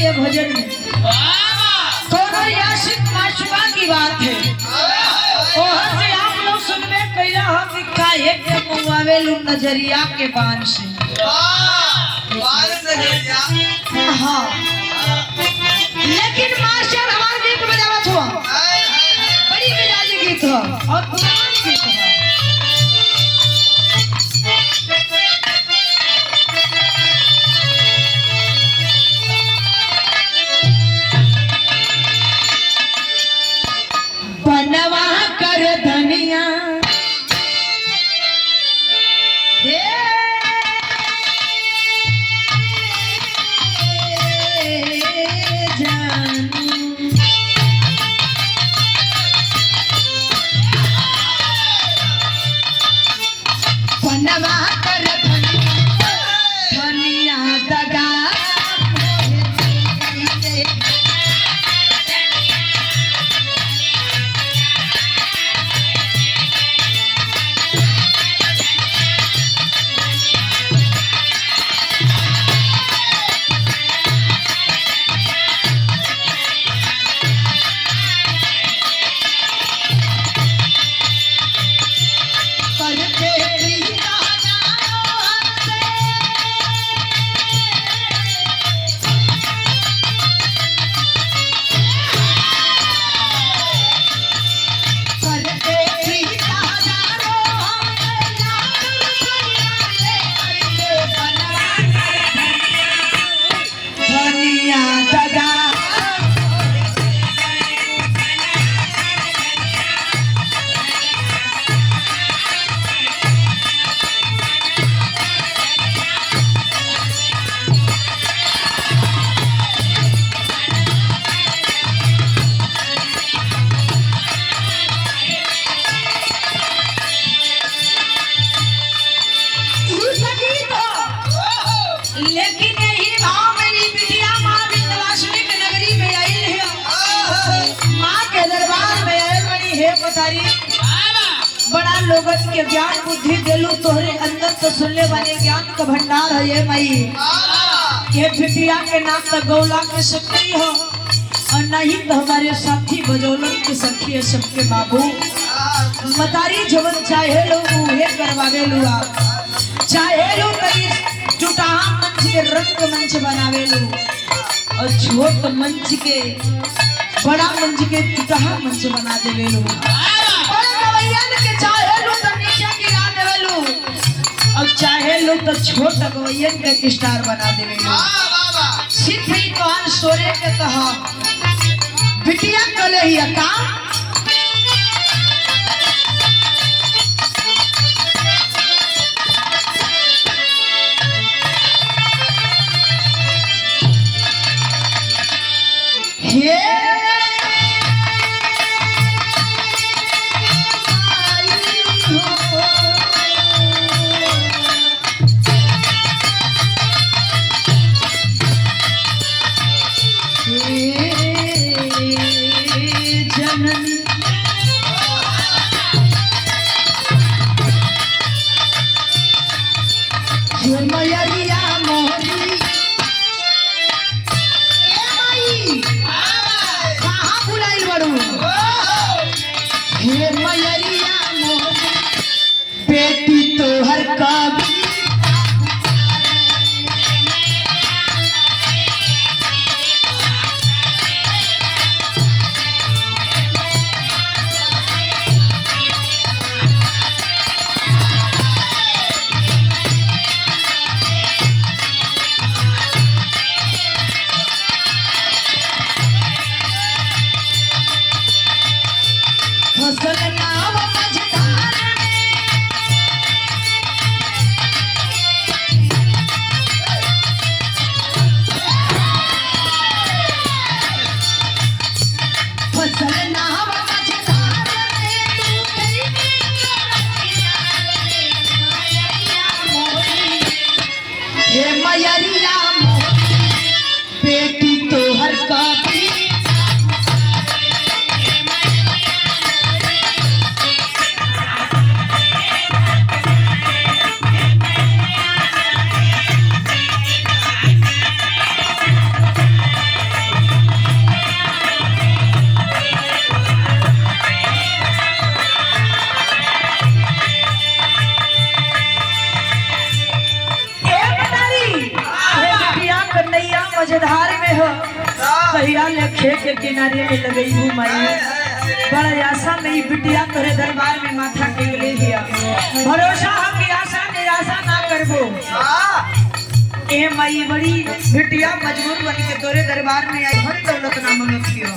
ये भजन में दोनों याशिक माशुका की बात है। और से आप लोग सुनबे कैला हम काहे के मुआवेलु नजरिया के बान से। हाँ लेकिन मास्टर हमारे गीत बजावत हुआ बड़ी मिजाजी गीत हो और पुरान गीत हो। बनवा कर धनिया बनवा कर धनिया दगा लेकिन यही भाव मेरी बिटिया माँ विंध्यवासिनी के नगरी में आई है। माँ के दरबार में आए बड़ी है पतारी बड़ा लोगन के ज्ञान बुद्धि दिलू तोहरे अंदर तो सुनने वाले ज्ञान का भंडार है ये मई। ये बिटिया के नाम तक गौला के शक्ति हो और नहीं तो हमारे साथी बजौलन के सखी है सबके बाबू। मतारी जवन चाहे लोग उहे करवावे लुआ चाहे लो कई जुटाहा मंच के रंग मंच बनावे लो और छोट मंच के बड़ा मंच के जुटाहा मंच बना देवे लो और गवैयन के चाहे लो तो नीचे गिरा देवे लो और चाहे लो तो छोट गवैयन के स्टार बना देवे लो। सिर्फ ही कहान सोरे के कहा बिटिया कले ही अका बेटी तो हर का फसल नाम मझधार फसल नाम मझधार ये मयरिया बेटी तो हर का छे के किनारे में लगई हूँ माई। बड़ा आशा में ही बिटिया तोरे दरबार में माथा टेक ले हिया। भरोसा हम की आशा निराशा ना करबो। ए माई बड़ी बिटिया मजबूर बन के तोरे दरबार में आई, हर दौलत ना मंगत कियो।